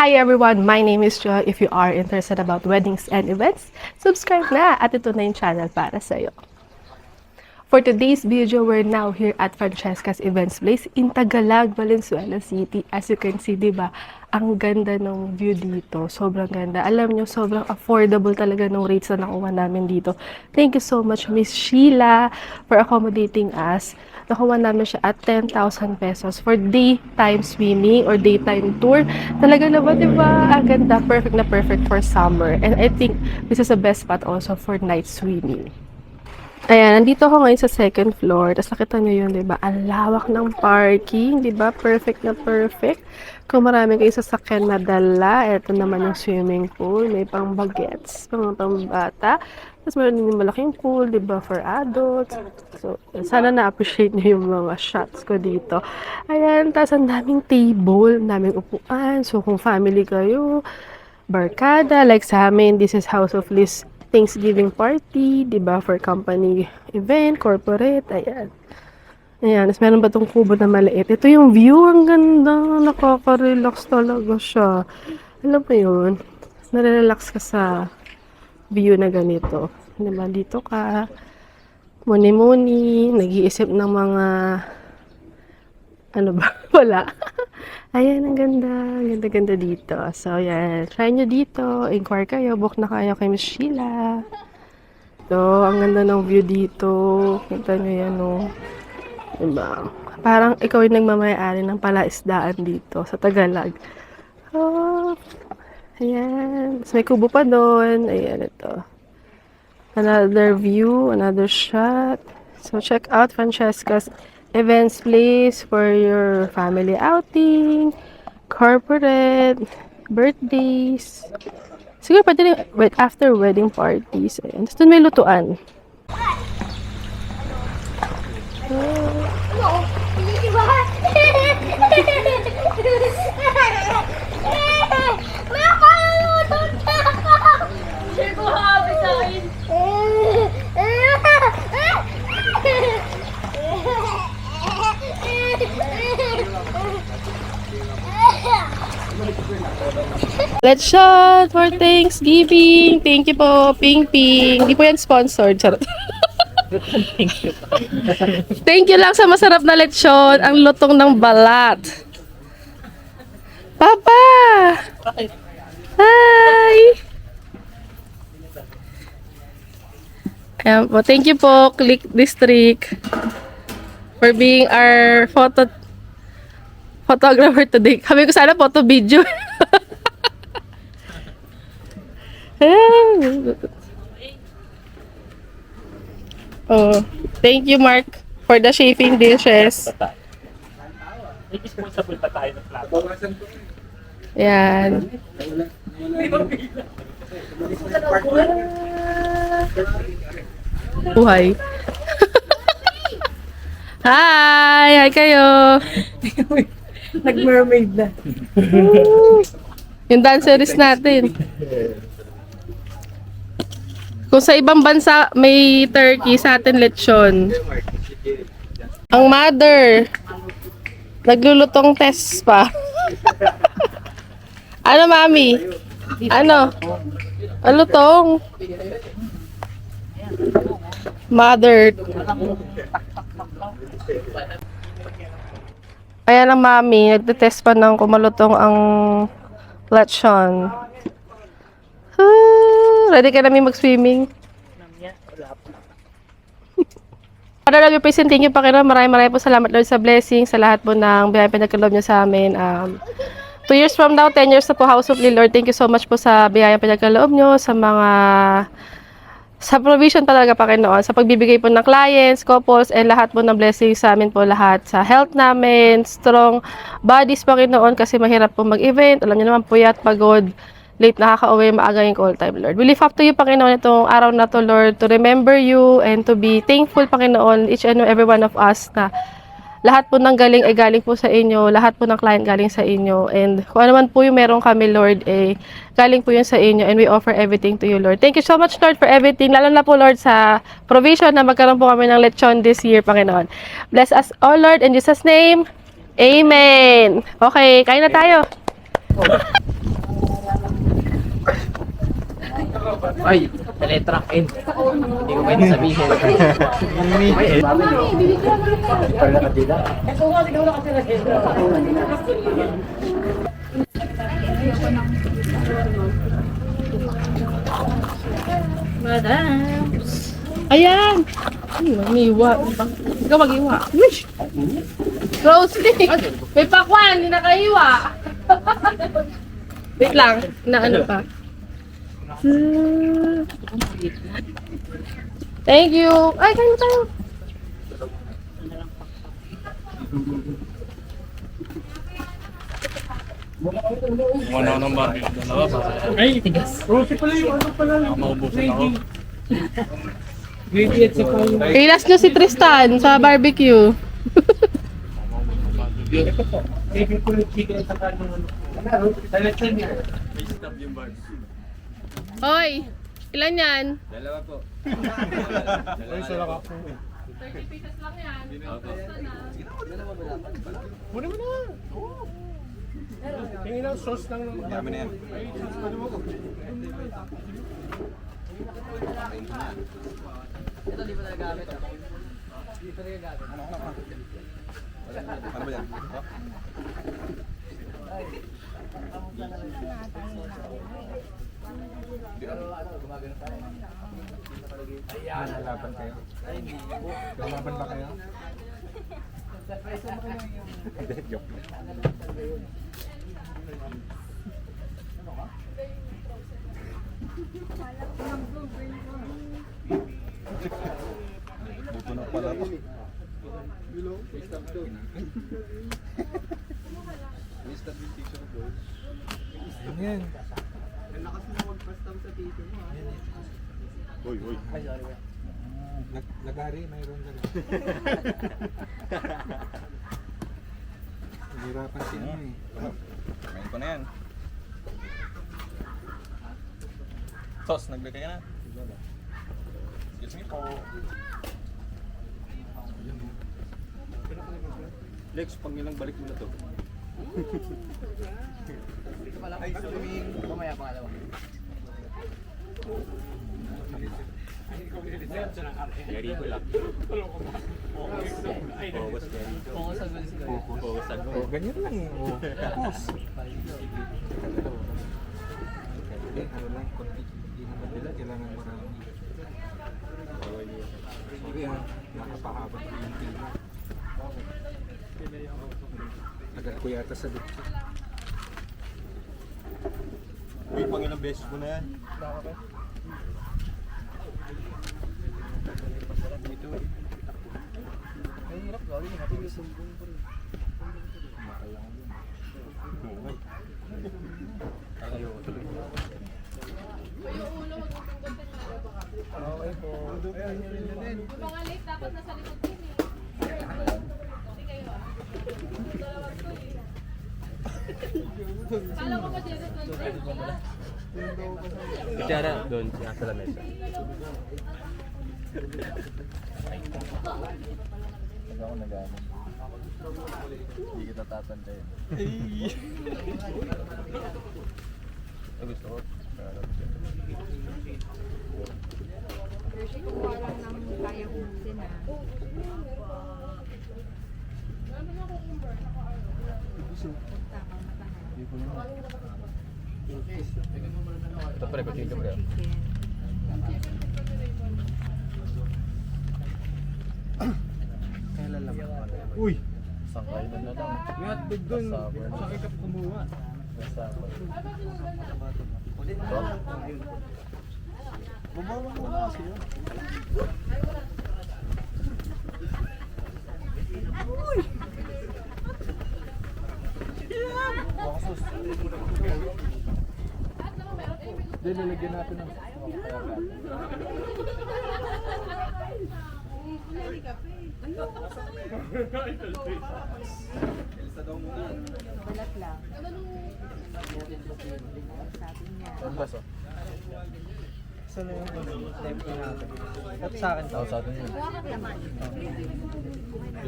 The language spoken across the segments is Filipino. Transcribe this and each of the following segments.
Hi everyone, my name is Joy. If you are interested about weddings and events, subscribe na at ito na yung channel para sa'yo. For today's video, we're now here at Francesca's Events Place in Tagalog, Valenzuela City. As you can see, di ba, ang ganda ng view dito. Sobrang ganda. Alam nyo, sobrang affordable talaga ng rates na nakuha namin dito. Thank you so much, Miss Sheila, for accommodating us. Nakuha namin siya at 10,000 pesos for daytime swimming or daytime tour. Talaga naman, di ba? Ang ganda. Perfect na perfect for summer. And I think this is the best spot also for night swimming. Ayan, nandito ako ngayon sa second floor. Tapos nakita nyo yun, di ba? Ang lawak ng parking, di ba? Perfect na perfect. Kung marami kayo sasakyan na dala, ito naman yung swimming pool. May pang bagets, pang bata. Tapos meron din yung malaking pool, di ba? For adults. So, sana na-appreciate nyo yung mga shots ko dito. Ayan, tapos ang daming table, daming upuan. So, kung family kayo, barkada, like sa amin, this is House of Liz Thanksgiving party, di ba, for company event, corporate, ayan. Ayan, tapos meron ba itong kubo na maliit? Ito yung view, ang ganda, nakaka-relax talaga siya. Alam mo yun, nare-relax ka sa view na ganito. Di ba, dito ka, muni-muni, nag-iisip ng mga, ano ba, wala. Ayan, ang ganda. Ganda-ganda dito. So, yan. Try nyo dito. Inquire kayo. Book na kayo kay Miss Sheila. So, ang ganda ng view dito. Kita nyo yan, no? Diba? Parang ikaw yung nagmamayari ng palaisdaan dito sa Tagalog. Oh, ayan. So, may kubo pa doon. Ayan, ito. Another view. Another shot. So, check out Francesca's Events Place for your family outing, corporate, birthdays. Siguro pwede rin after wedding parties. Ayan. Tapos doon may lutuan. Let's shot for Thanksgiving. Thank you po, Ping Ping. Hindi po yan sponsored. Charot. Thank you lang sa masarap na lechon. Ang lutong ng balat. Papa! Hi! Ayan po. Thank you po, Click District, for being our photographer today. Kami ko sana photo video. Oh, thank you, Mark, for the chafing dishes. Responsible pa tayo ng plato. Yan. Buhay. Hi! Hi kayo! Nag-mermaid na. Yung dancerist natin. Kung sa ibang bansa may turkey, sa atin lechon. Ang mother, naglulutong test pa. Ano, mami? Ano? Ano lutong? Mother. Ayan ang mami, nagtitest pa ng kumalutong ang lechon. Ready ka namin mag-swimming? Para lang yung present, thank you Panginoon. Maraming po salamat Lord sa blessing, sa lahat po ng biyayang pinagkaloob niyo sa amin. 2 years from now, 10 years na po House of Lee, Lord. Thank you so much po sa biyayang pinagkaloob niyo, sa provision talaga Panginoon, sa pagbibigay po ng clients, couples, and lahat po ng blessing sa amin po lahat. Sa health namin, strong bodies Panginoon, kasi mahirap po mag-event. Alam niyo naman, puyat, pagod, late nakaka-uwi, maaga yung call time, Lord. We lift up to you, Panginoon, itong araw na to, Lord, to remember you and to be thankful, Panginoon, each and every one of us na lahat po ng galing ay galing po sa inyo, lahat po ng client galing sa inyo, and kung ano man po yung meron kami, Lord, galing po yun sa inyo, and we offer everything to you, Lord. Thank you so much, Lord, for everything, lalo na po, Lord, sa provision na magkaroon po kami ng lechon this year, Panginoon. Bless us all, Lord, in Jesus' name, Amen. Okay, kain na tayo. Ay, teletrack in. Hindi ko pwede sabihin. Ay, Para nakatila. Madams. Ayan! Maniwa. Ikaw mag-iwa. Wish! Roasting! May pakwan! Hindi nakahiwa! Wait lang. Naano pa? Thank you! Ay, kain tayo! Ano nang barbie? Dalawa pa. Ay, tigas. Rosy pala yung ano pala. Maubusin ako. Gravy at saka yung... Ilas nyo si Tristan sa barbecue. Gravy ko yung chicken at saka yung ano. Talasan niya. Hoy! Ilan yan? Dalawa po. Ay, sarap ako. 30 pieces lang yan. Muna mo na. Tingin lang, sauce lang naman. Dami na yan. Ano ba yan? Lalaban kayo? Lalaban ba kayo? Hindi, joke. Buto na pala to. Ano yan? Uy, uy. Lagari, mayroon ka lang. Hirapan siya ano eh. Kain ko na yan. Sauce, naglagay ka na. Excuse me po. Lex, pang ilang balik mo na to? Ay, swimming. Mamaya pangalawa. Gary ko lang. Focus Gary. Focus agad. Oh, ganyan lang eh. Oh. Tapos. Hindi, ano lang, konti. Hindi naman nila, kailangan marami. Sorry ah, nakapahaba pa yung tila. Agad ko yata sa dito. Uy, pang ilang beses mo na yan? Mahirap gawin natin yung sumbong ko rin. Ayaw tuloy. Okay po. Yung mga late dapat nasa likod din eh. Kasi kayo ah. Dalawang to eh. Kala ko ba dito Kutsara, doon siya sa lamesa. Pag ako nag-ano, hindi kita tatantayin. Gusto ko. Kasi kung walang nang kaya ubusin na. Punta ka matahan. Ito pre, kuchilyo pre. Chicken. Kailan lang. Uy! Sangkay na lang. May hotdog dun. Sa ikap kumuha. Bumawa mo na kasi yun. Hindi, lalagyan natin ng Balat lang. Sabi niya. Ang baso. Sakso na yung tempo natin. At sa akin to. Sa atin yun.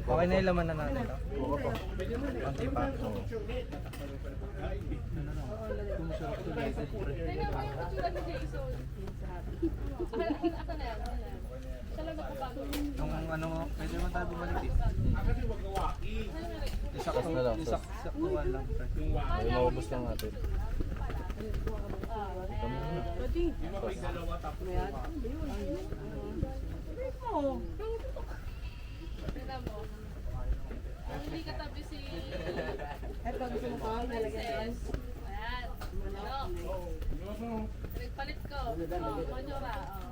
Okay na yung laman na natin to. Konti pa. Yung ano, pwede mo tayo bumalik eh. Sauce na lang, sauce. Isaktuan lang. Ay, maubos lang natin. Hindi katabi si... Eto, gusto mo ko? Nalagyan. Ayan. Ano? Palit ko. Oh, Manyora. Oh.